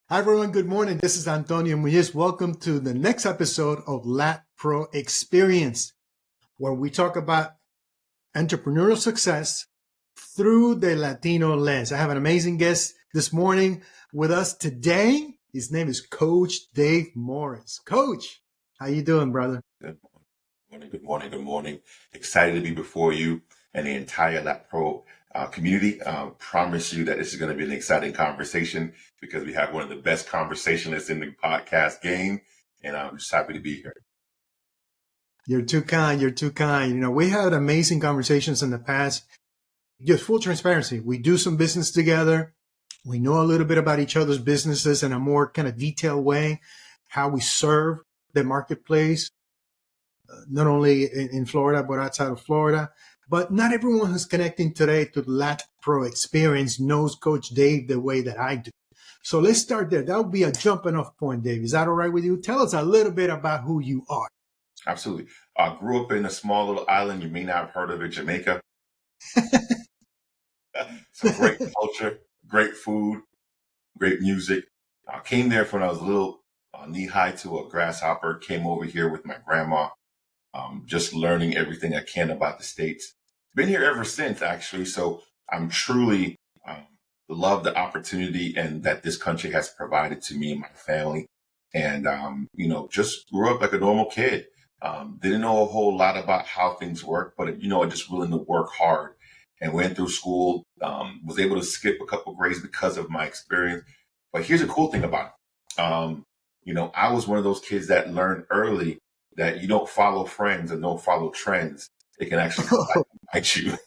Hi, everyone. Good morning. This is Antonio Muñiz. Welcome to the next episode of LatProXperience, where we talk about entrepreneurial success through the Latino lens. I have an amazing guest this morning with us today. His name is Coach Dave Morris. Coach, how you doing, brother? Good morning, good morning, good morning. Excited to be before you and the entire LatPro community. Promise you that this is going to be an exciting conversation because we have one of the best conversationalists in the podcast game, and I'm just happy to be here. You're too kind. You're too kind. You know, we had amazing conversations in the past. Just full transparency. We do some business together. We know a little bit about each other's businesses in a more kind of detailed way, how we serve the marketplace, not only in Florida, but outside of Florida. But not everyone who's connecting today to LatProXperience knows Coach Dave the way that I do. So let's start there. That would be a jumping off point, Dave. Is that all right with you? Tell us a little bit about who you are. Absolutely. I grew up in a small little island. You may not have heard of it, Jamaica. Some great culture, great food, great music. I came there when I was a little knee-high to a grasshopper, came over here with my grandma, just learning everything I can about the States. Been here ever since, actually. So I'm truly love the opportunity and that this country has provided to me and my family. And, just grew up like a normal kid. Didn't know a whole lot about how things work, but, I just willing to work hard and went through school, was able to skip a couple grades because of my experience. But here's a cool thing about it. I was one of those kids that learned early that you don't follow friends and don't follow trends. It can actually bite you.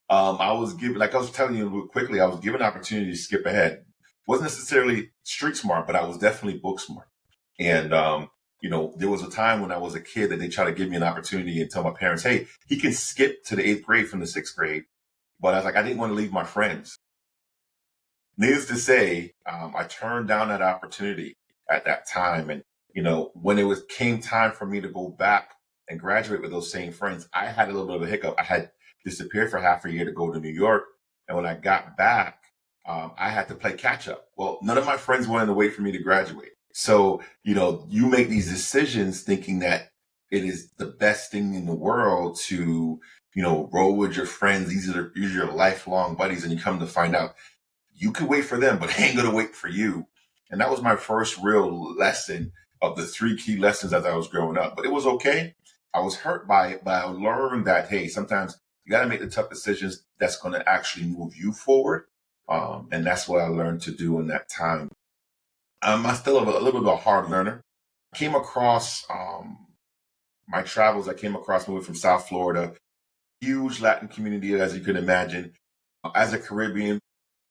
I was given, like I was telling you real quickly, I was given an opportunity to skip ahead. Wasn't necessarily street smart, but I was definitely book smart. And, there was a time when I was a kid that they tried to give me an opportunity and tell my parents, hey, he can skip to the 8th grade from the 6th grade. But I was like, I didn't want to leave my friends. Needless to say, I turned down that opportunity at that time. And, when it came time for me to go back and graduate with those same friends, I had a little bit of a hiccup. I had disappeared for half a year to go to New York. And when I got back, I had to play catch up. Well, none of my friends wanted to wait for me to graduate. So, you make these decisions thinking that it is the best thing in the world to, roll with your friends. These are your lifelong buddies. And you come to find out you could wait for them, but they ain't going to wait for you. And that was my first real lesson of the 3 key lessons as I was growing up. But it was okay. I was hurt by it, but I learned that, hey, sometimes you got to make the tough decisions that's going to actually move you forward. And that's what I learned to do in that time. I'm still a little bit of a hard learner. Came across my travels. I came across moving from South Florida, huge Latin community, as you can imagine. As a Caribbean,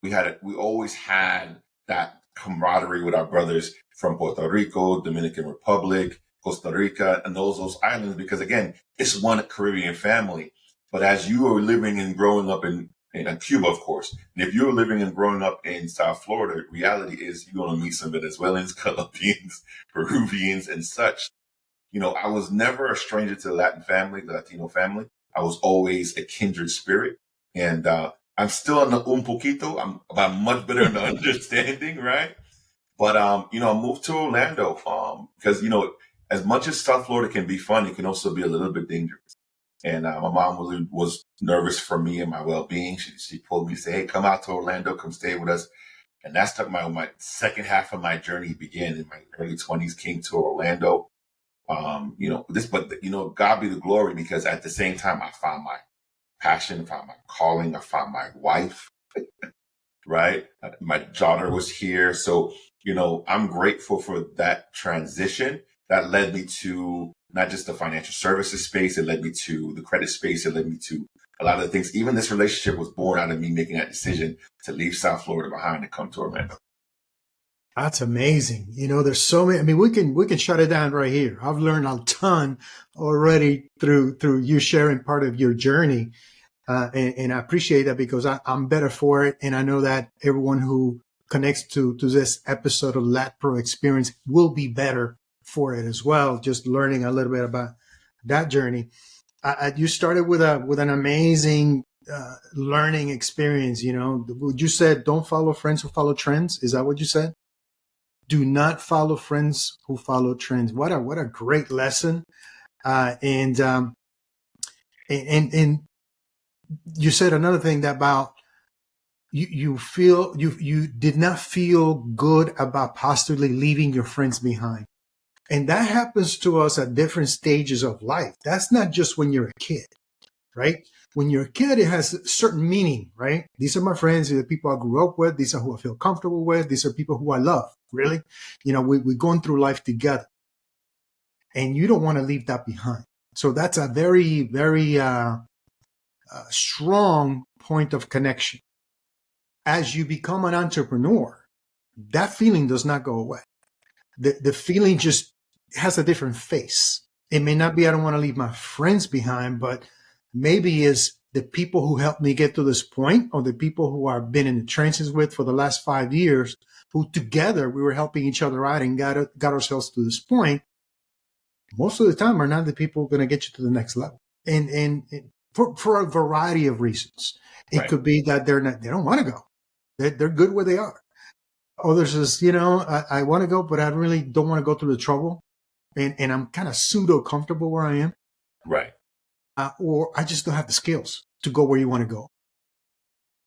we always had that camaraderie with our brothers from Puerto Rico, Dominican Republic, Costa Rica, and those islands, because again, it's one Caribbean family. But as you are living and growing up in Cuba, of course, and if you're living and growing up in South Florida, reality is you're going to meet some Venezuelans, Colombians, Peruvians, and such. I was never a stranger to the Latin family, the Latino family. I was always a kindred spirit. And I'm still on the un poquito. I'm much better in the understanding, right? But, I moved to Orlando because, as much as South Florida can be fun, it can also be a little bit dangerous. And my mom was nervous for me and my well-being. She pulled me and said, hey, come out to Orlando, come stay with us. And that's my second half of my journey began in my early 20s, came to Orlando. God be the glory, because at the same time, I found my passion, I found my calling, I found my wife, right? My daughter was here. So, I'm grateful for that transition that led me to not just the financial services space, it led me to the credit space, it led me to a lot of things. Even this relationship was born out of me making that decision to leave South Florida behind and come to Orlando. That's amazing. There's so many. I mean, we can shut it down right here. I've learned a ton already through you sharing part of your journey. And I appreciate that because I'm better for it. And I know that everyone who connects to this episode of LatProXperience will be better for it as well. Just learning a little bit about that journey. You started with an amazing learning experience. You said don't follow friends who follow trends. Is that what you said? Do not follow friends who follow trends. What a great lesson. And you said another thing that about you did not feel good about possibly leaving your friends behind. And that happens to us at different stages of life. That's not just when you're a kid, right? When you're a kid, it has a certain meaning, right? These are my friends. These are the people I grew up with. These are who I feel comfortable with. These are people who I love, really. We're going through life together. And you don't want to leave that behind. So that's a very, very strong point of connection. As you become an entrepreneur, that feeling does not go away. The feeling just has a different face. It may not be I don't want to leave my friends behind, but maybe is the people who helped me get to this point, or the people who I've been in the trenches with for the last 5 years, who together we were helping each other out and got ourselves to this point. Most of the time are not the people going to get you to the next level. And for a variety of reasons. It Right. could be that they don't want to go. They're good where they are. Others is, I want to go, but I really don't want to go through the trouble. And I'm kind of pseudo comfortable where I am. Right. Or I just don't have the skills to go where you want to go.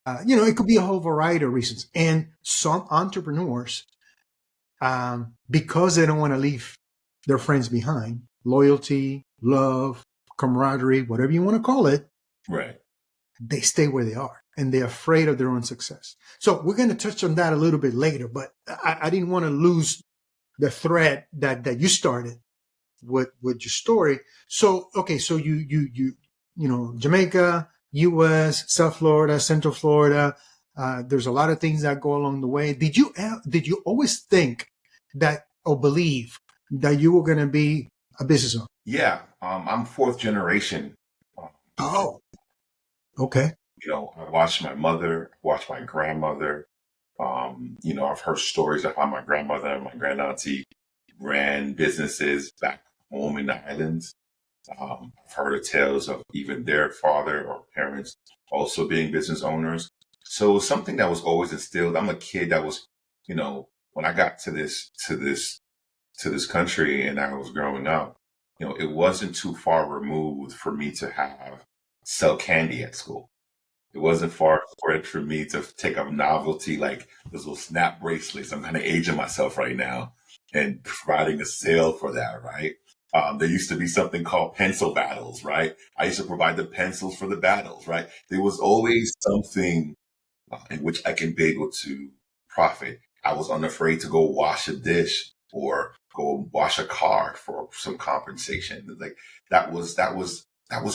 It could be a whole variety of reasons. And some entrepreneurs, because they don't want to leave their friends behind, loyalty, love, camaraderie, whatever you want to call it, Right. they stay where they are and they're afraid of their own success. So we're going to touch on that a little bit later, but I didn't want to lose the thread that you started with your story. So, okay. So you Jamaica, US, South Florida, Central Florida, there's a lot of things that go along the way. Did you always think that or believe that you were going to be a business owner? Yeah. I'm fourth generation. Oh, okay. I watched my mother, watched my grandmother. I've heard stories of how my grandmother and my grandauntie ran businesses back home in the islands. I've heard of tales of even their father or parents also being business owners. So it was something that was always instilled. I'm a kid that was, when I got to this country and I was growing up, it wasn't too far removed for me to sell candy at school. It wasn't far for me to take up novelty like those little snap bracelets. I'm kind of aging myself right now and providing a sale for that, right? There used to be something called pencil battles, right? I used to provide the pencils for the battles, right? There was always something in which I can be able to profit. I was unafraid to go wash a dish or go wash a car for some compensation. Like that was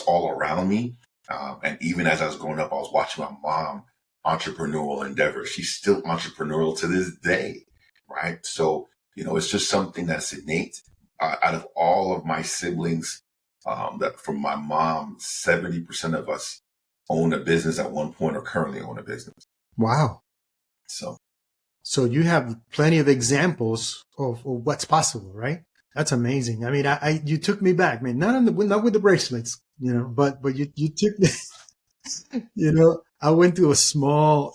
all around me. And even as I was growing up, I was watching my mom entrepreneurial endeavor. She's still entrepreneurial to this day, right? So, it's just something that's innate. Out of all of my siblings, that from my mom, 70% of us own a business at one point or currently own a business. Wow. So you have plenty of examples of what's possible, right? That's amazing. I mean, you took me back, man. Not with the bracelets, but you took me. I went to a small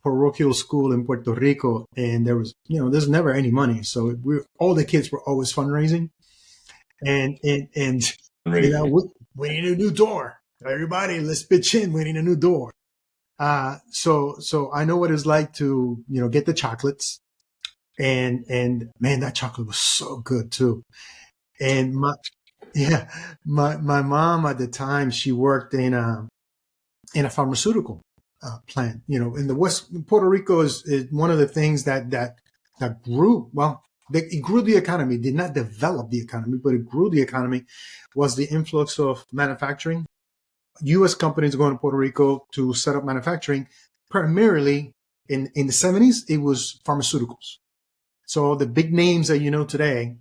parochial school in Puerto Rico, and there was, there's never any money, so all the kids were always fundraising, and we need a new door. Everybody, let's pitch in. We need a new door. So I know what it's like to, get the chocolates, and man, that chocolate was so good too. And my mom at the time, she worked in a pharmaceutical plant. In the West, Puerto Rico is one of the things that grew. Well, it grew the economy. Did not develop the economy, but it grew the economy. Was the influx of manufacturing. U.S. companies going to Puerto Rico to set up manufacturing. Primarily in the 70s, it was pharmaceuticals. So the big names that you know today,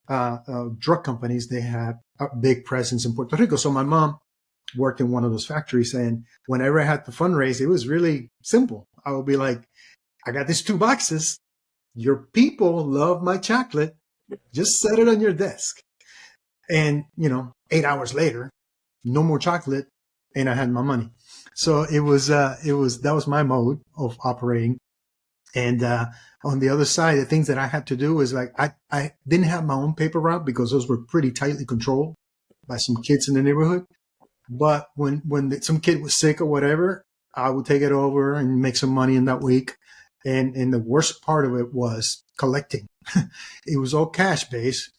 drug companies, they have a big presence in Puerto Rico. So my mom worked in one of those factories, and whenever I had to fundraise, it was really simple. I would be like, I got these 2 boxes. Your people love my chocolate. Just set it on your desk. And, 8 hours later, no more chocolate, and I had my money. So that was my mode of operating. And on the other side, the things that I had to do is like I didn't have my own paper route because those were pretty tightly controlled by some kids in the neighborhood. But when some kid was sick or whatever, I would take it over and make some money in that week. And the worst part of it was collecting. It was all cash based.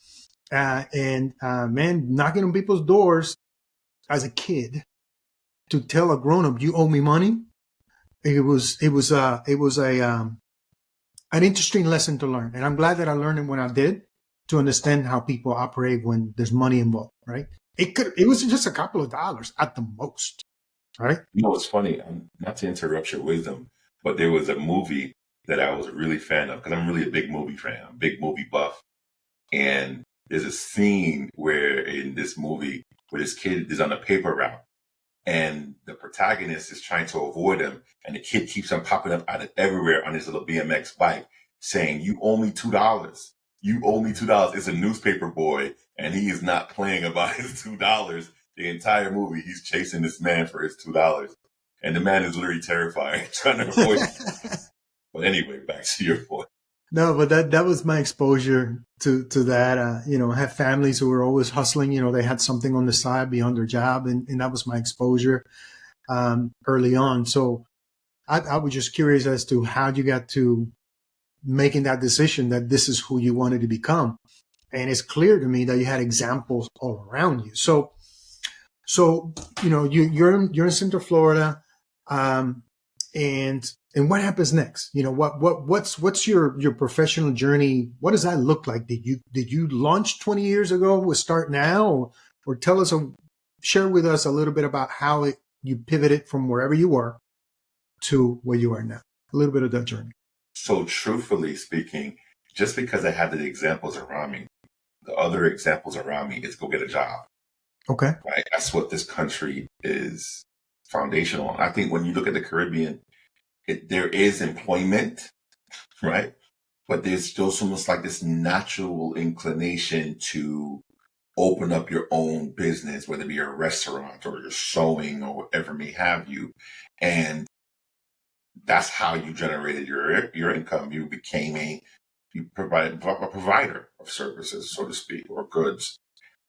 Man, knocking on people's doors as a kid to tell a grown up you owe me money. It was an interesting lesson to learn. And I'm glad that I learned it when I did, to understand how people operate when there's money involved, right? It was just a couple of dollars at the most, right? You know, it's funny, not to interrupt your wisdom, but there was a movie that I was really a fan of, because I'm really a big movie fan, I'm a big movie buff. And there's a scene where in this movie where this kid is on a paper route and the protagonist is trying to avoid him, and the kid keeps on popping up out of everywhere on his little BMX bike saying, "You owe me $2. You owe me $2." It's a newspaper boy, and he is not playing about his $2. The entire movie, he's chasing this man for his $2. And the man is literally terrified, trying to avoid him. But anyway, back to your point. No, but that was my exposure to that. I have families who were always hustling. They had something on the side beyond their job, and that was my exposure early on. So I was just curious as to how you got to making that decision that this is who you wanted to become. And it's clear to me that you had examples all around you. So you're in Central Florida, and what happens next? What's your professional journey? What does that look like? Did you launch 20 years ago with StartNow, or tell us, share with us a little bit about how you pivoted from wherever you were to where you are now? A little bit of that journey. So truthfully speaking, just because I had the examples around me, the other examples around me is go get a job. Okay. Right? That's what this country is foundational on. I think when you look at the Caribbean, there is employment, right? But there's still almost like this natural inclination to open up your own business, whether it be a restaurant or your sewing or whatever may have you. And that's how you generated your income. You provided a provider of services, so to speak, or goods.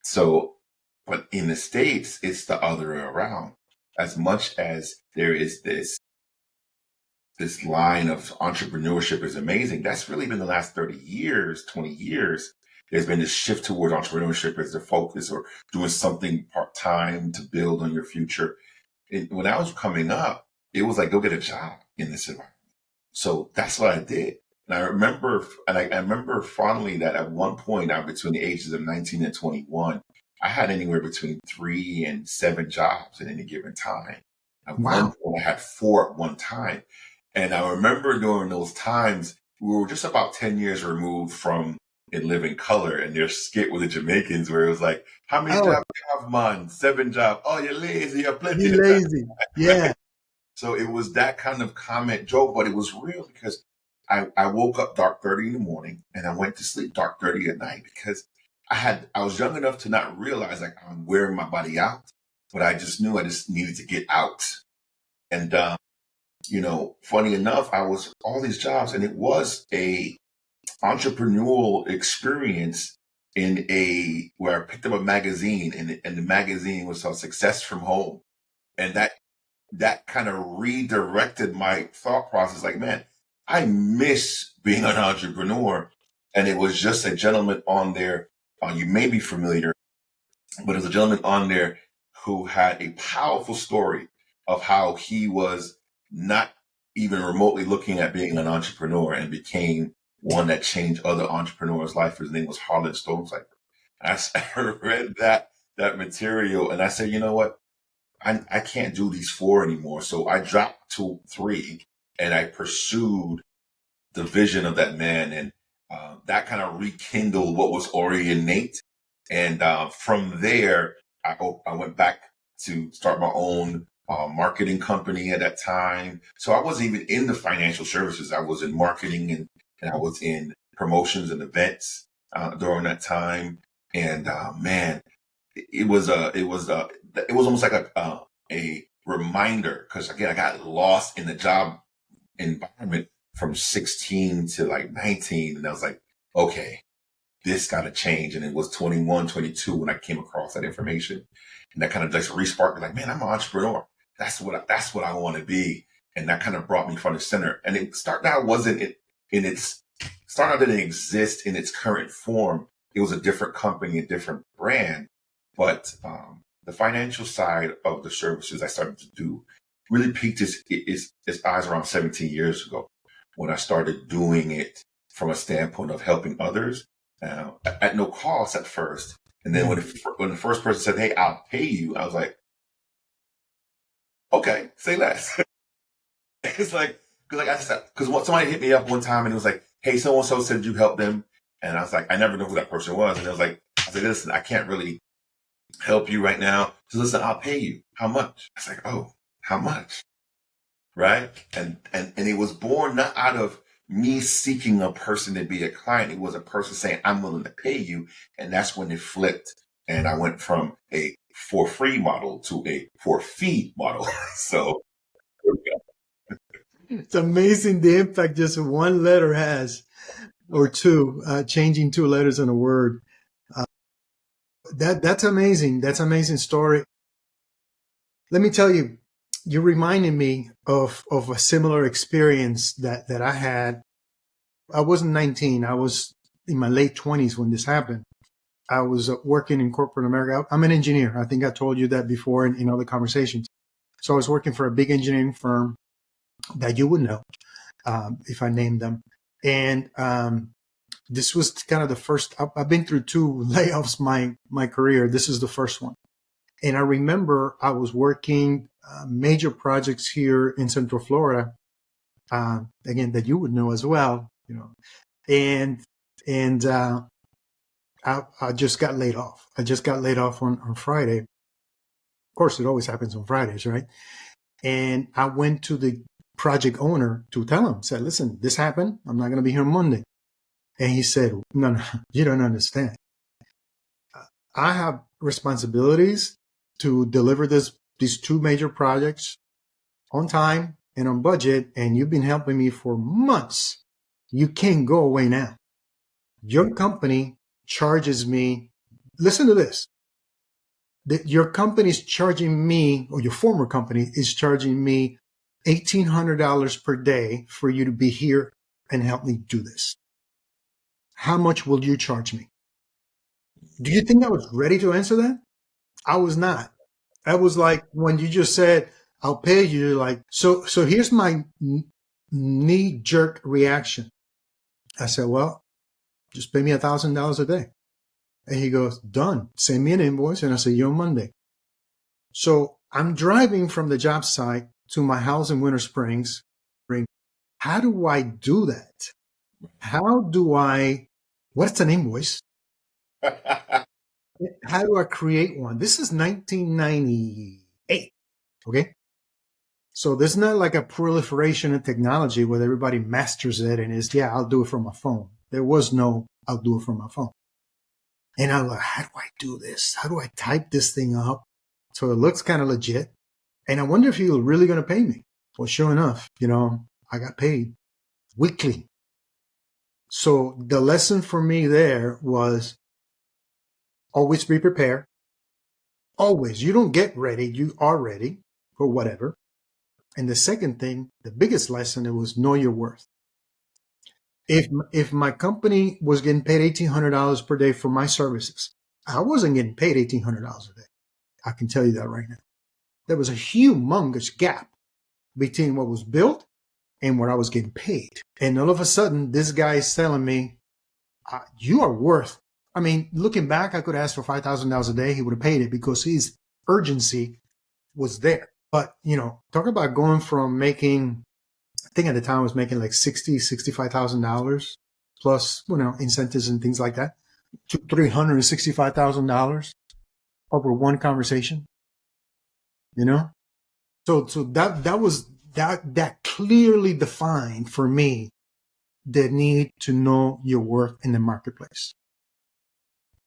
So, but in the States, it's the other way around. As much as there is this line of entrepreneurship is amazing, that's really been the last 30 years, 20 years. There's been this shift towards entrepreneurship as the focus, or doing something part-time to build on your future. When I was coming up, it was like, go get a job in this environment. So that's what I did. And I remember fondly that at one point, between the ages of 19 and 21, I had anywhere between 3 and 7 jobs at any given time. At one point, I had 4 at one time. And I remember during those times, we were just about 10 years removed from In Living Color, and their skit with the Jamaicans where it was like, how many jobs do you have, man? 7 jobs. Oh, you're lazy. You're plenty. You're lazy. Yeah. So it was that kind of comment joke, but it was real, because I woke up dark 30 in the morning and I went to sleep dark 30 at night, because I was young enough to not realize like I'm wearing my body out, but I just knew I just needed to get out. And, funny enough, I was all these jobs, and it was a entrepreneurial experience where I picked up a magazine, and the magazine was called Success from Home. And that kind of redirected my thought process. Like, man, I miss being an entrepreneur. And it was just a gentleman on there. You may be familiar, but there's a gentleman on there who had a powerful story of how he was not even remotely looking at being an entrepreneur and became one that changed other entrepreneurs' life. His name was Harlan Stonecipher. I read that material, and I said, you know what? I can't do these 4 anymore. So I dropped to 3, and I pursued the vision of that man. And that kind of rekindled what was already innate. And from there, I went back to start my own marketing company at that time. So I wasn't even in the financial services. I was in marketing, and I was in promotions and events during that time. And man, it was almost like a reminder, because again, I got lost in the job environment from 16 to like 19. And I was like, okay, this got to change. And it was 21, 22 when I came across that information. And that kind of just re-sparked me like, man, I'm an entrepreneur. That's what I want to be. And that kind of brought me front and center. And StartNow didn't exist in its current form. It was a different company, a different brand. But the financial side of the services I started to do really piqued its eyes around 17 years ago when I started doing it from a standpoint of helping others at no cost at first. And then when the first person said, hey, I'll pay you, I was like, okay, say less. It's like, because somebody hit me up one time and it was like, hey, so-and-so said you help them. And I was like, I never knew who that person was. And I said, listen, I can't really help you right now. So listen, I'll pay you. How much? I was like, oh, how much? Right? And it was born not out of me seeking a person to be a client. It was a person saying, I'm willing to pay you. And that's when it flipped. And I went from a for free model to a for fee model. So there we go. It's amazing the impact just one letter has, or two, changing two letters in a word. That's amazing. That's an amazing story. Let me tell you, you reminded me of a similar experience that I had. I wasn't 19. I was in my late 20s when this happened. I was working in corporate America. I'm an engineer. I think I told you that before in other conversations. So I was working for a big engineering firm that you would know if I named them. And this was kind of the first. I've been through two layoffs my career. This is the first one. And I remember I was working major projects here in Central Florida, again, that you would know as well, and I just got laid off. I just got laid off on Friday. Of course, it always happens on Fridays, right? And I went to the project owner to tell him, said, listen, this happened. I'm not going to be here on Monday. And he said, no, you don't understand. I have responsibilities to deliver these two major projects on time and on budget, and you've been helping me for months. You can't go away now. Your company charges me, listen to this, your company's charging me, or your former company is charging me $1,800 per day for you to be here and help me do this. How much will you charge me? Do you think I was ready to answer that? I was not. I was like, when you just said, I'll pay you, like, so here's my knee-jerk reaction. I said, well, just pay me $1,000 a day. And he goes, done. Send me an invoice. And I said, you're on Monday. So I'm driving from the job site to my house in Winter Springs. How do I do that? What's an invoice? How do I create one? This is 1998. Okay. So there's not like a proliferation of technology where everybody masters it and I'll do it from my phone. There was no, I'll do it from my phone. And I'm like, how do I do this? How do I type this thing up so it looks kind of legit? And I wonder if he was really going to pay me. Well, sure enough, I got paid weekly. So the lesson for me there was always be prepared. Always. You don't get ready. You are ready for whatever. And the second thing, the biggest lesson, it was know your worth. If my company was getting paid $1,800 per day for my services, I wasn't getting paid $1,800 a day. I can tell you that right now. There was a humongous gap between what was built and what I was getting paid. And all of a sudden, this guy is telling me, you are worth. I mean, looking back, I could ask for $5,000 a day. He would have paid it because his urgency was there. But, talk about going from making, I think at the time I was making like $65,000 plus, incentives and things like that, to $365,000 over one conversation, So that clearly defined for me the need to know your worth in the marketplace.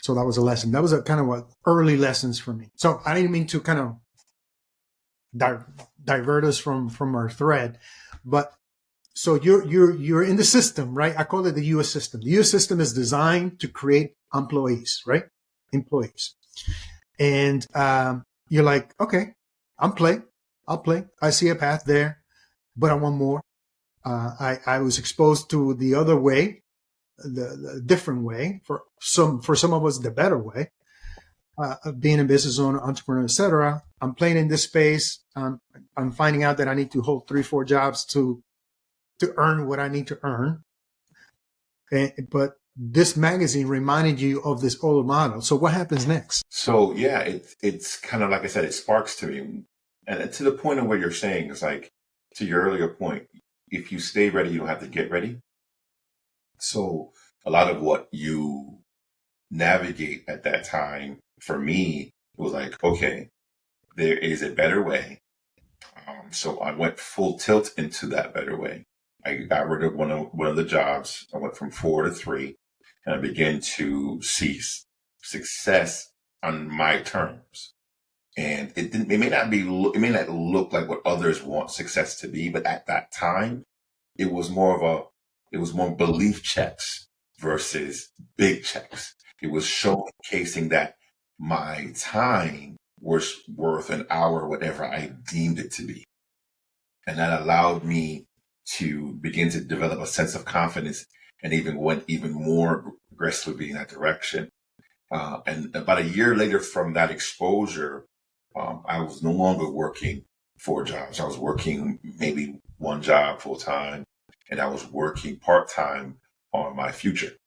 So that was a lesson. That was a kind of early lessons for me. So I didn't mean to kind of di- divert us from our thread. But so you're in the system, right? I call it the U.S. system. The U.S. system is designed to create employees, right? Employees, and you're like, okay, I'll play. I see a path there, but I want more. I was exposed to the other way, the different way. For some of us, the better way. Being a business owner, entrepreneur, etc. I'm playing in this space. I'm finding out that I need to hold 3-4 jobs to earn what I need to earn. But this magazine reminded you of this old model. So what happens next? So yeah, it's kind of like I said, it sparks to me, and to the point of what you're saying is like to your earlier point. If you stay ready, you don't have to get ready. So a lot of what you navigate at that time for me was like, okay, there is a better way. So I went full tilt into that better way. I got rid of one of the jobs. I went from 4 to 3, and I began to see success on my terms. And it didn't. It may not look like what others want success to be, but at that time, it was more belief checks versus big checks. It was showcasing that my time was worth an hour, whatever I deemed it to be. And that allowed me to begin to develop a sense of confidence and even went even more aggressively in that direction. And about a year later from that exposure, I was no longer working 4 jobs. I was working maybe 1 job full time, and I was working part time on my future.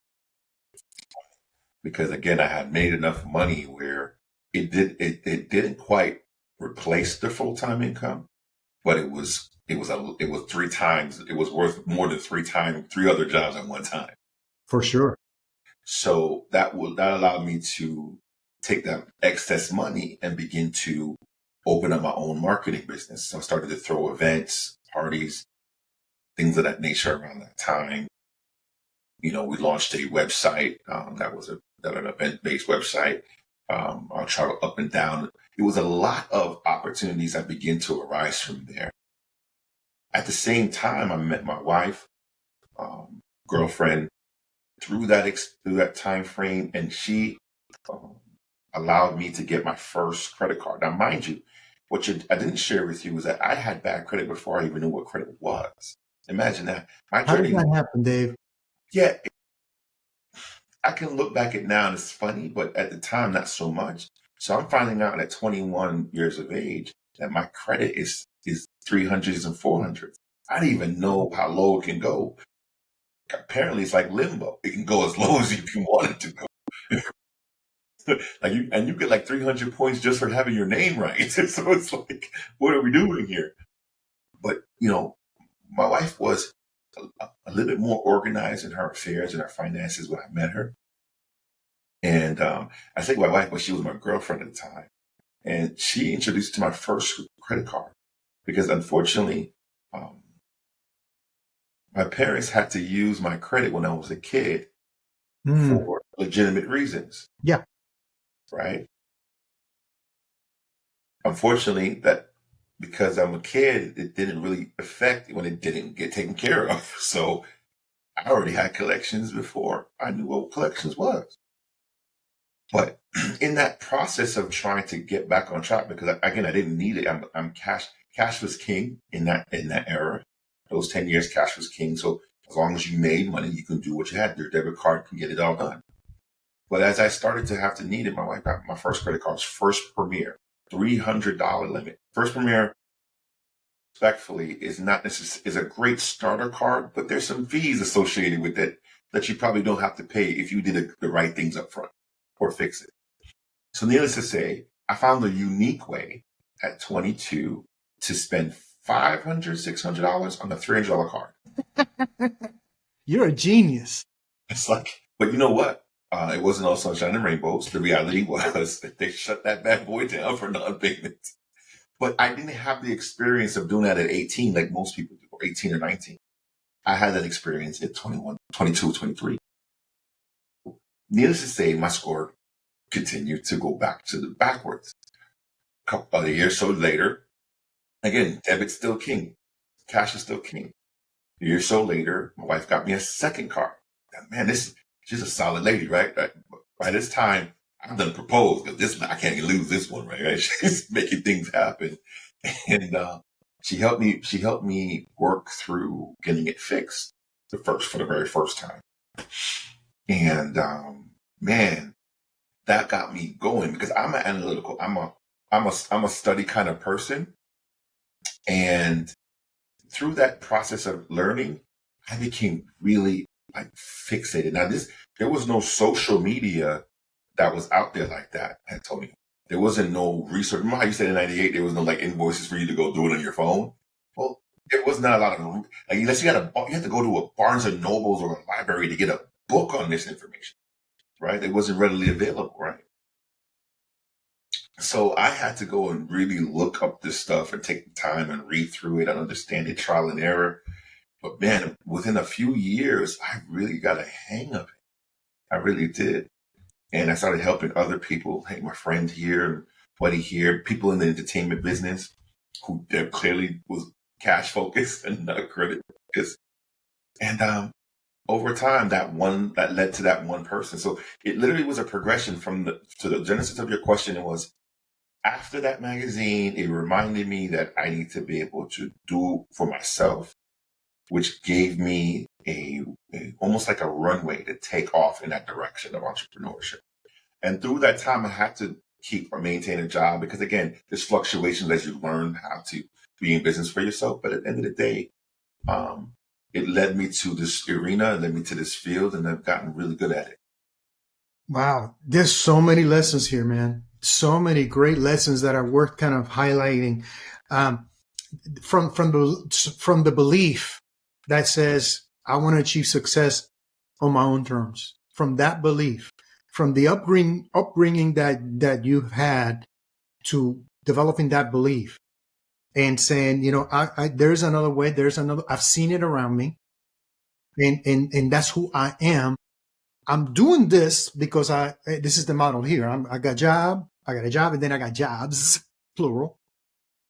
Because again, I had made enough money where it didn't quite replace the full time income, but it was 3 times. It was worth more than 3 other jobs at one time. For sure. So that allowed me to take that excess money and begin to open up my own marketing business. So I started to throw events, parties, things of that nature around that time. We launched a website that was an event-based website. I'll travel up and down. It was a lot of opportunities that began to arise from there. At the same time, I met my wife, girlfriend, through that time frame, and she allowed me to get my first credit card. Now, mind you, I didn't share with you was that I had bad credit before I even knew what credit was. Imagine that. My How did journey. that happen, Dave? Yeah, I can look back at now and it's funny, but at the time, not so much. So I'm finding out at 21 years of age that my credit is 300s and 400s. I didn't even know how low it can go. Apparently, it's like limbo. It can go as low as you want it to go. You get like 300 points just for having your name right. So it's like, what are we doing here? But my wife was a little bit more organized in her affairs and her finances when I met her. And I say my wife, but she was my girlfriend at the time. And she introduced me to my first credit card because unfortunately, my parents had to use my credit when I was a kid for legitimate reasons. Yeah. Right. Unfortunately, that because I'm a kid, it didn't really affect when it didn't get taken care of. So I already had collections before I knew what collections was. But in that process of trying to get back on track, because again, I didn't need it. I'm cash. Cash was king in that era. Those 10 years, cash was king. So as long as you made money, you can do what you had. Your debit card can get it all done. But as I started to have to need it, my wife got my first credit card, First Premier, $300 limit. First Premier, respectfully, is not necessarily is a great starter card, but there's some fees associated with it that you probably don't have to pay if you did the right things up front or fix it. So needless to say, I found a unique way at 22 to spend $500, $600 on a $300 card. You're a genius. It's like, but you know what? It wasn't all sunshine and rainbows. The reality was that they shut that bad boy down for non-payment. But I didn't have the experience of doing that at 18 like most people do, or 18 or 19. I had that experience at 21, 22, 23. Needless to say, my score continued to go back to the backwards. A year or so later, Again, debit's still king. Cash is still king. A year or so later, my wife got me a second car. Man, she's a solid lady, right? By this time, I've done proposed because I can't lose this one, right? She's making things happen, and she helped me. She helped me work through getting it fixed for the very first time, and man, that got me going because I'm an analytical. I'm a study kind of person, and through that process of learning, I became really like fixated. Now, there was no social media that was out there like that, Antonio. There wasn't no research. Remember how you said in '98 there was no like invoices for you to go do it on your phone? Well, there was not a lot of like unless you had to go to a Barnes and Nobles or a library to get a book on this information, right? It wasn't readily available, right? So I had to go and really look up this stuff and take the time and read through it and understand it, trial and error. But man, within a few years, I really got a hang of it. I really did. And I started helping other people, hey, my friend here, buddy here, people in the entertainment business who clearly was cash focused and not credit focused. And over time, that led to that one person. So it literally was a progression to the genesis of your question. It was after that magazine, it reminded me that I need to be able to do for myself, which gave me almost like a runway to take off in that direction of entrepreneurship. And through that time, I had to keep or maintain a job because, again, there's fluctuations as you learn how to be in business for yourself. But at the end of the day, it led me to this arena, led me to this field, and I've gotten really good at it. Wow. There's so many lessons here, man. So many great lessons that are worth kind of highlighting. From the belief that says, I want to achieve success on my own terms. From that belief, from the upbringing that you've had to developing that belief and saying, there's another way, I've seen it around me and that's who I am. I'm doing this because this is the model here. I got a job, and then I got jobs, plural.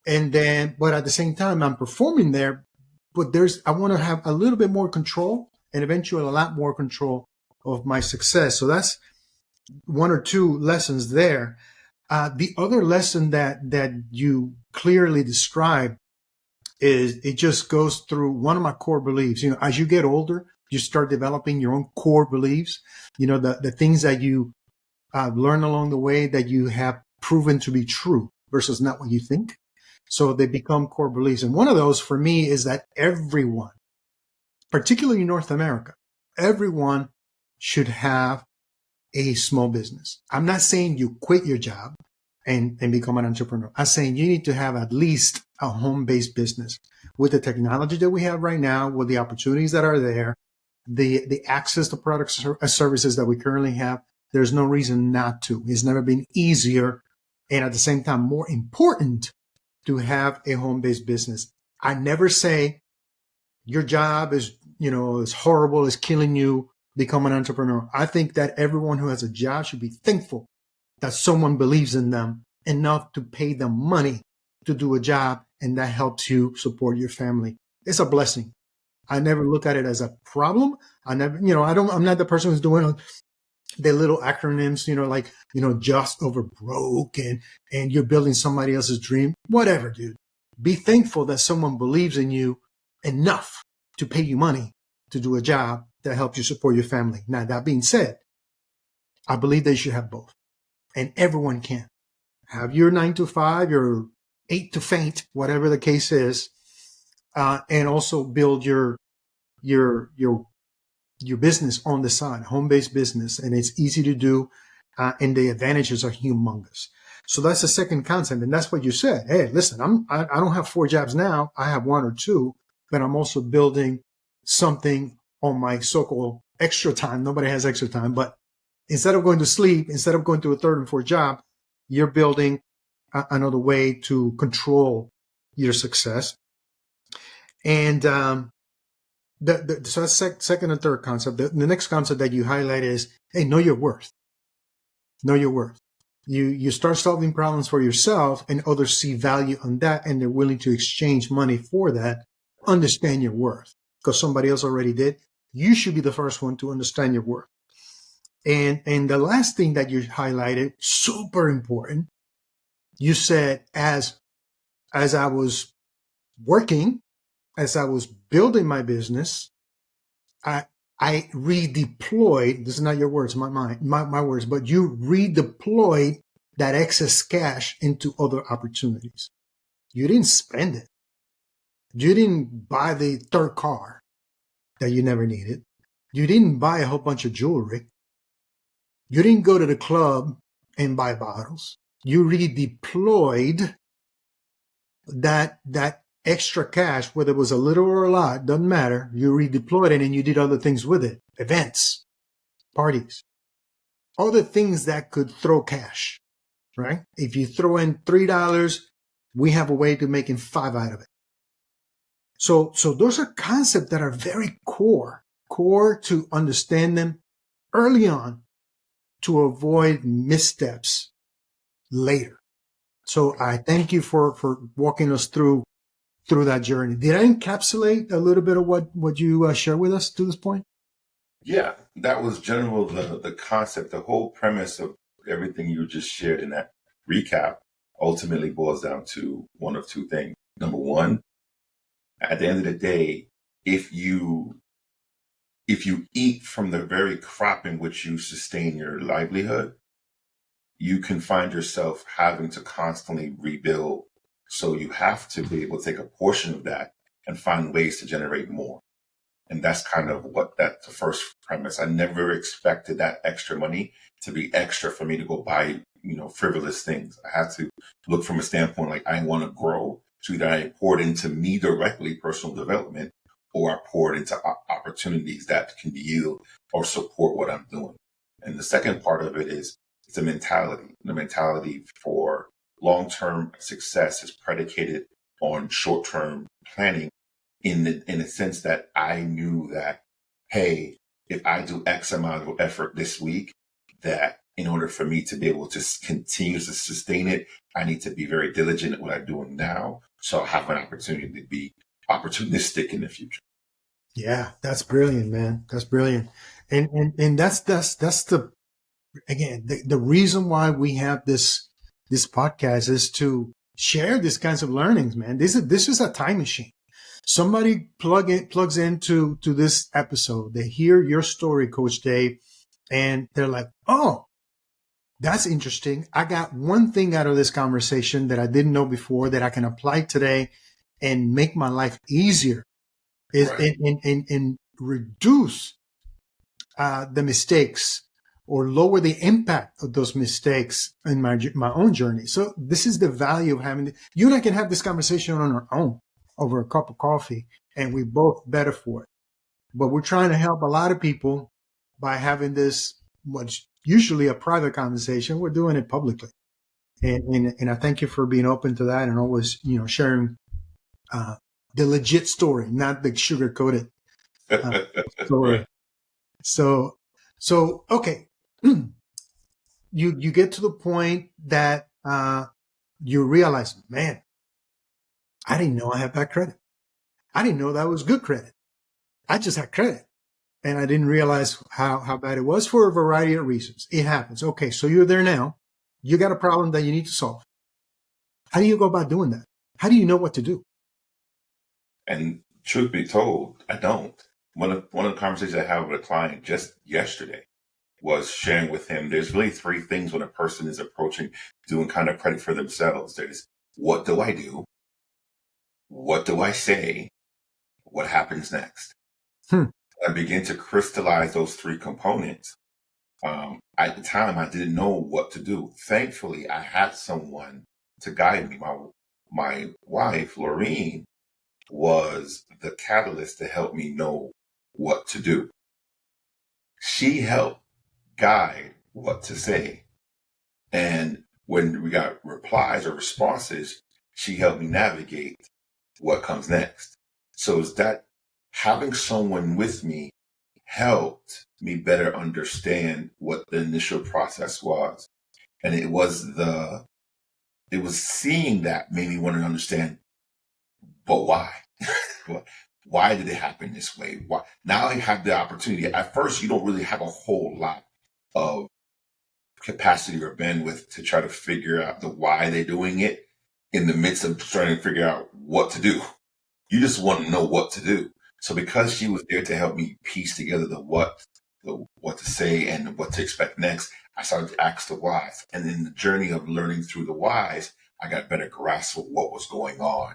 And then, but at the same time, I'm performing there, but I want to have a little bit more control and eventually a lot more control of my success. So that's one or two lessons there. The other lesson that you clearly described is it just goes through one of my core beliefs. As you get older, you start developing your own core beliefs, the things that you learn along the way that you have proven to be true versus not what you think. So they become core beliefs. And one of those for me is that everyone, particularly in North America, everyone should have a small business. I'm not saying you quit your job and become an entrepreneur. I'm saying you need to have at least a home-based business with the technology that we have right now, with the opportunities that are there, the access to products and services that we currently have. There's no reason not to. It's never been easier and at the same time more important to have a home-based business. I never say your job is horrible, is killing you, become an entrepreneur. I think that everyone who has a job should be thankful that someone believes in them enough to pay them money to do a job, and that helps you support your family. It's a blessing. I never look at it as a problem. I'm not the person who's doing the little acronyms, just over broke and you're building somebody else's dream. Whatever, dude. Be thankful that someone believes in you enough to pay you money to do a job that helps you support your family. Now, that being said, I believe that you should have both. And everyone can. Have your 9 to 5, your 8 to faint, whatever the case is, and also build your business on the side, home-based business, and it's easy to do, and the advantages are humongous. So that's the second concept, and that's what you said. Hey, listen, I don't have 4 jobs now. I have 1 or 2, but I'm also building something on my so-called extra time. Nobody has extra time, but instead of going to sleep, instead of going to a 3rd and 4th job, you're building another way to control your success. And so that's second and third concept. The next concept that you highlight is, hey, know your worth. Know your worth. You start solving problems for yourself, and others see value on that, and they're willing to exchange money for that. Understand your worth, because somebody else already did. You should be the first one to understand your worth. And the last thing that you highlighted, super important. You said, as I was working, as I was building my business, I redeployed. This is not your words, my words, but you redeployed that excess cash into other opportunities. You didn't spend it. You didn't buy the third car that you never needed. You didn't buy a whole bunch of jewelry. You didn't go to the club and buy bottles. You redeployed that extra cash, whether it was a little or a lot, doesn't matter. You redeployed it and you did other things with it. Events, parties, other things that could throw cash, right? If you throw in $3, we have a way to making 5 out of it. So those are concepts that are very core to understand them early on to avoid missteps later. So I thank you for walking us through that journey. Did I encapsulate a little bit of what you shared with us to this point? Yeah, that was general, the concept, the whole premise of everything you just shared in that recap ultimately boils down to one of two things. Number one, at the end of the day, if you eat from the very crop in which you sustain your livelihood, you can find yourself having to constantly rebuild. So you have to be able to take a portion of that and find ways to generate more. And that's kind of that's the first premise. I never expected that extra money to be extra for me to go buy, frivolous things. I had to look from a standpoint like I want to grow. So either I poured into me directly, personal development, or I poured into opportunities that can yield or support what I'm doing. And the second part of it is it's a mentality. The mentality for long-term success is predicated on short-term planning in a sense that I knew that, hey, if I do X amount of effort this week, that in order for me to be able to continue to sustain it, I need to be very diligent at what I'm doing now. So I'll have an opportunity to be opportunistic in the future. Yeah, that's brilliant, man. That's brilliant. And that's the, again, the reason why we have this podcast is to share these kinds of learnings, man. This is a time machine. Somebody plugs into this episode. They hear your story, Coach Dave, and they're like, oh, that's interesting. I got one thing out of this conversation that I didn't know before that I can apply today and make my life easier Right. and reduce the mistakes or lower the impact of those mistakes in my own journey. So this is the value of having you and I can have this conversation on our own over a cup of coffee, and we both better for it. But we're trying to help a lot of people by having this, what's usually a private conversation. We're doing it publicly. And I thank you for being open to that and always, sharing the legit story, not the sugar-coated story. Right. So okay. You get to the point that you realize, man, I didn't know I had bad credit. I didn't know that was good credit. I just had credit. And I didn't realize how bad it was for a variety of reasons. It happens. Okay, so you're there now. You got a problem that you need to solve. How do you go about doing that? How do you know what to do? And truth be told, I don't. One of the conversations I had with a client just yesterday was sharing with him, there's really three things when a person is approaching doing kind of credit for themselves. There's what do I do? What do I say? What happens next? I began to crystallize those three components. At the time, I didn't know what to do. Thankfully, I had someone to guide me. My wife, Laureen, was the catalyst to help me know what to do. She helped guide what to say. And when we got replies or responses, she helped me navigate what comes next. So is that having someone with me helped me better understand what the initial process was. And it was seeing that made me want to understand, but why? Why did it happen this way? Why? Now I have the opportunity. At first, you don't really have a whole lot of capacity or bandwidth to try to figure out the why they're doing it in the midst of trying to figure out what to do. You just want to know what to do. So because she was there to help me piece together the what to say and what to expect next, I started to ask the whys. And in the journey of learning through the whys, I got a better grasp of what was going on.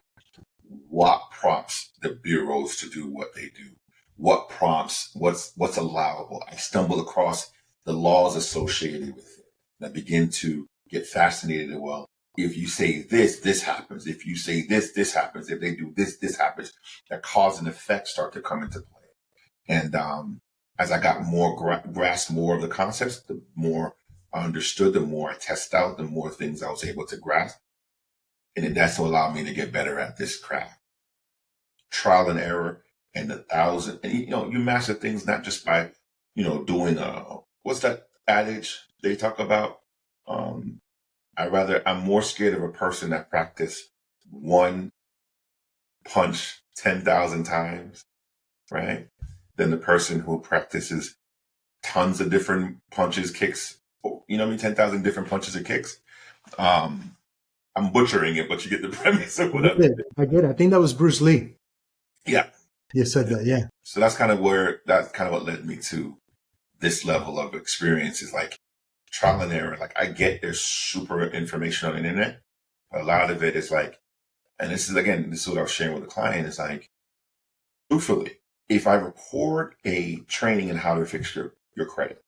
What prompts the bureaus to do what they do? What prompts, what's allowable? I stumbled across the laws associated with it. And I begin to get fascinated. Well, if you say this, this happens. If you say this, this happens. If they do this, this happens. That cause and effect start to come into play. And as I got more grasp more of the concepts, the more I understood, the more I test out, the more things I was able to grasp. And then that's what allowed me to get better at this craft. Trial and error and and you master things not just by, doing what's that adage they talk about? I'm more scared of a person that practice one punch 10,000 times, right? Than the person who practices tons of different punches, kicks, 10,000 different punches or kicks. I'm butchering it, but you get the premise of what I get it. I think that was Bruce Lee. Yeah. You said that, yeah. So that's kind of what led me to this level of experience is like trial and error. Like I get there's super information on the internet, but a lot of it is like, and this is what I was sharing with the client is like, truthfully, if I record a training in how to fix your credit,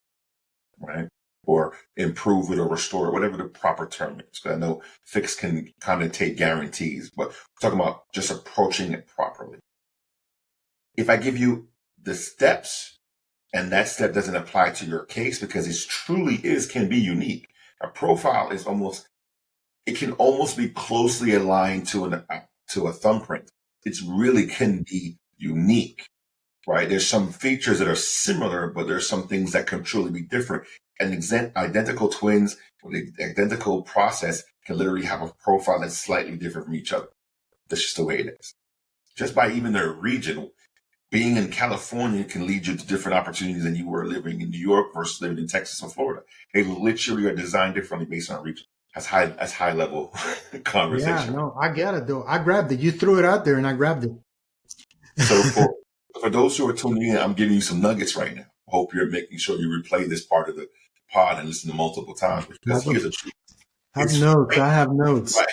right? Or improve it or restore it, whatever the proper term is. Because I know fix can kind of take guarantees, but we're talking about just approaching it properly. If I give you the steps and that step doesn't apply to your case because it can be unique. A profile is can almost be closely aligned to a thumbprint. It's really can be unique, right? There's some features that are similar, but there's some things that can truly be different. And identical twins with the identical process can literally have a profile that's slightly different from each other. That's just the way it is. Just by even their region, being in California can lead you to different opportunities than you were living in New York versus living in Texas or Florida. They literally are designed differently based on region. That's high level conversation. Yeah, no, I get it though. I grabbed it. You threw it out there and I grabbed it. So for those who are tuning in, I'm giving you some nuggets right now. I hope you're making sure you replay this part of the pod and listen to multiple times because here's the truth. I have notes. Right.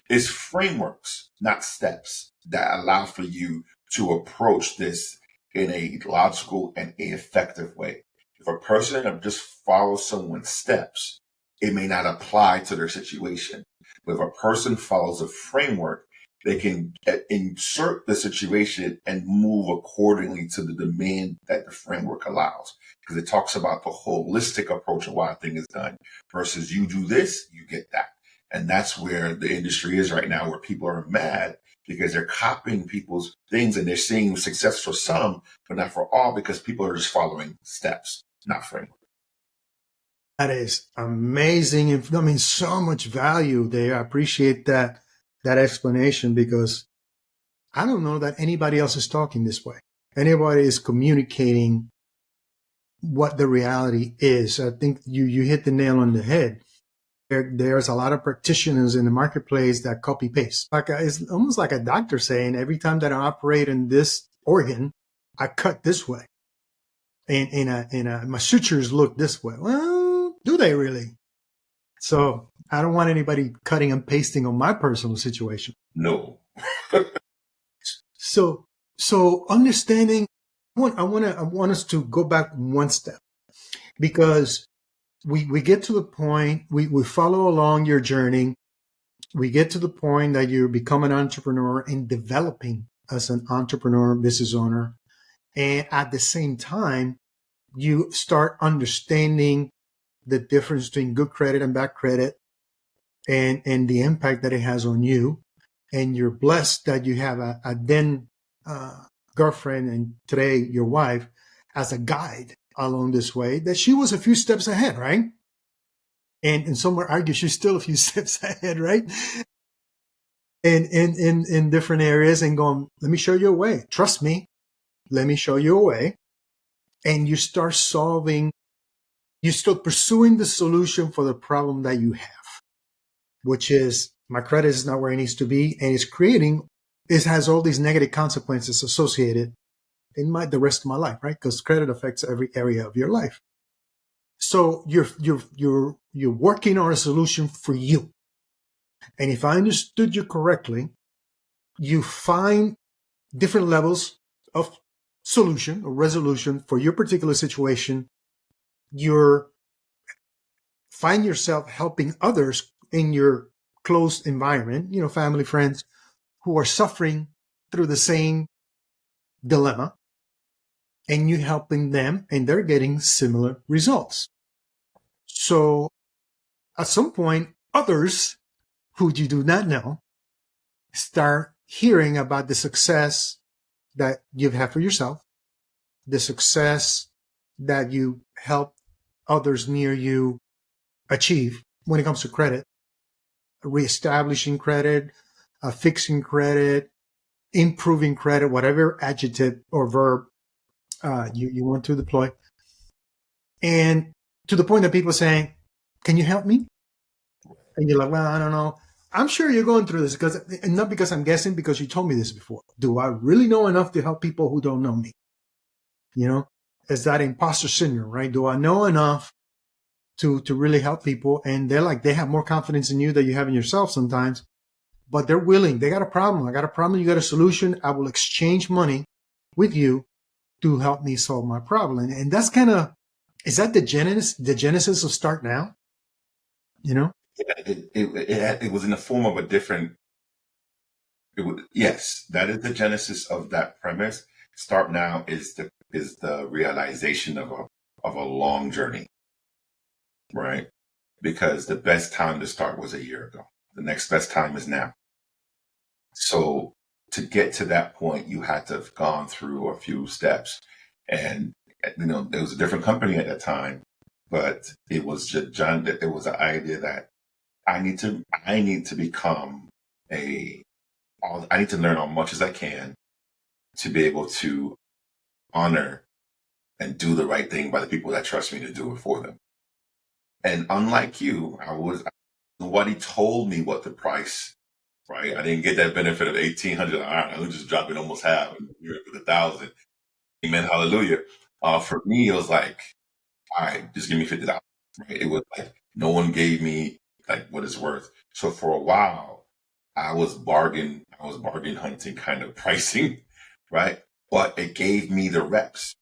It's frameworks, not steps, that allow for you to approach this in a logical and effective way. If a person just follows someone's steps, it may not apply to their situation. But if a person follows a framework, they can insert the situation and move accordingly to the demand that the framework allows. Because it talks about the holistic approach of why a thing is done versus you do this, you get that. And that's where the industry is right now, where people are mad because they're copying people's things and they're seeing success for some, but not for all because people are just following steps, not framework. That is amazing. I mean, so much value there. I appreciate that explanation because I don't know that anybody else is talking this way. Anybody is communicating what the reality is. I think you hit the nail on the head. There's a lot of practitioners in the marketplace that copy paste. It's almost like a doctor saying, every time that I operate in this organ, I cut this way. And my sutures look this way. Well, do they really? So I don't want anybody cutting and pasting on my personal situation. No. So understanding, I want us to go back one step because we get to the point, we follow along your journey. We get to the point that you become an entrepreneur and developing as an entrepreneur, business owner. And at the same time, you start understanding the difference between good credit and bad credit and the impact that it has on you. And you're blessed that you have a then girlfriend and today your wife as a guide along this way, that she was a few steps ahead, right? And some would argue she's still a few steps ahead, right? In different areas, and going, let me show you a way. Trust me. Let me show you a way. And you start pursuing the solution for the problem that you have, which is my credit is not where it needs to be. And it has all these negative consequences associated in the rest of my life, right? Because credit affects every area of your life. So you're working on a solution for you. And if I understood you correctly, you find different levels of solution or resolution for your particular situation. You find yourself helping others in your close environment, family, friends, who are suffering through the same dilemma, and you helping them, and they're getting similar results. So at some point, others who you do not know start hearing about the success that you've had for yourself, the success that you help others near you achieve when it comes to credit, reestablishing credit, fixing credit, improving credit, whatever adjective or verb you want to deploy. And to the point that people are saying, can you help me? And you're like, well, I don't know. I'm sure you're going through this and not because I'm guessing, because you told me this before. Do I really know enough to help people who don't know me? It's that imposter syndrome, right? Do I know enough to really help people? And they have more confidence in you than you have in yourself sometimes, but they're willing. They got a problem. I got a problem. You got a solution. I will exchange money with you to help me solve my problem. And that's is that the genesis of Start Now? It was in the form of a different. Yes, that is the genesis of that premise. Start Now is the realization of a long journey, right? Because the best time to start was a year ago. The next best time is now. So to get to that point, you had to have gone through a few steps, and there was a different company at that time, but it was just John. That there was an idea that I need to become I need to learn as much as I can to be able to honor and do the right thing by the people that trust me to do it for them. And unlike you, nobody told me what the price, right? I didn't get that benefit of $1,800. I was just dropping almost half and you're with $1,000. Amen, hallelujah. For me, it was like, all right, just give me $50. Right? It was like no one gave me like what it's worth. So for a while, I was bargain hunting kind of pricing, right? But it gave me the reps.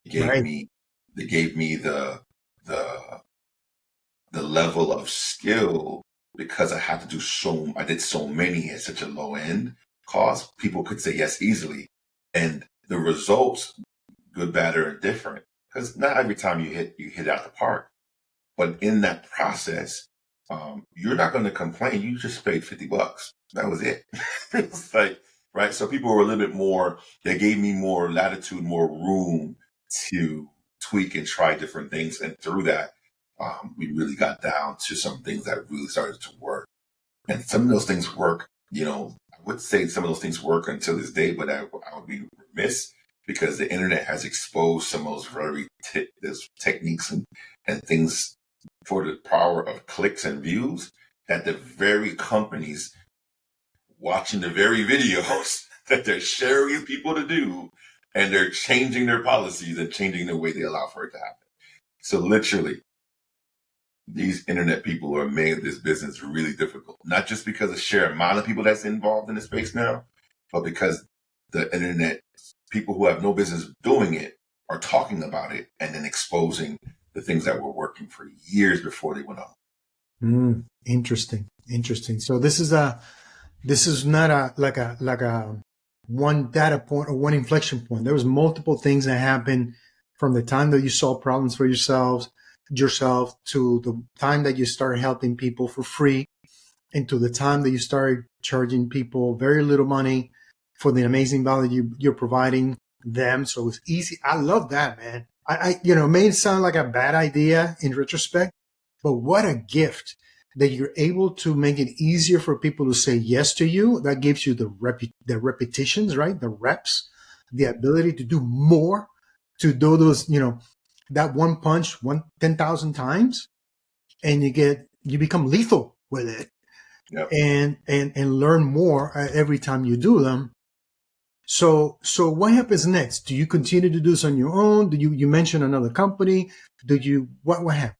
It gave me the level of skill, because I did so many at such a low end cost. People could say yes easily. And the results, good, bad, or indifferent, because not every time you hit out the park. But in that process, you're not going to complain. You just paid $50. That was it. It's like, right. So people were a little bit more, they gave me more latitude, more room to tweak and try different things. And through that, we really got down to some things that really started to work. And some of those things work, I would say some of those things work until this day, but I would be remiss, because the internet has exposed some of those very those techniques and things for the power of clicks and views, that the very companies watching the very videos that they're sharing with people to do, and they're changing their policies and changing the way they allow for it to happen. So literally, these internet people are made this business really difficult, not just because of the sheer amount of people that's involved in the space now, but because the internet people who have no business doing it are talking about it and then exposing the things that were working for years before they went on. Interesting. So this is not like a one data point or one inflection point. There was multiple things that happened from the time that you solved problems for yourself to the time that you started helping people for free, and to the time that you started charging people very little money for the amazing value you're providing them. So it's easy. I love that, man. It may sound like a bad idea in retrospect, But what a gift that you're able to make it easier for people to say yes to you. That gives you the repetitions, right? The reps, the ability to do more, to do those, that one punch 10,000 times, and you become lethal with it. Yep. And learn more every time you do them. So what happens next? Do you continue to do this on your own? You mentioned another company? What happened?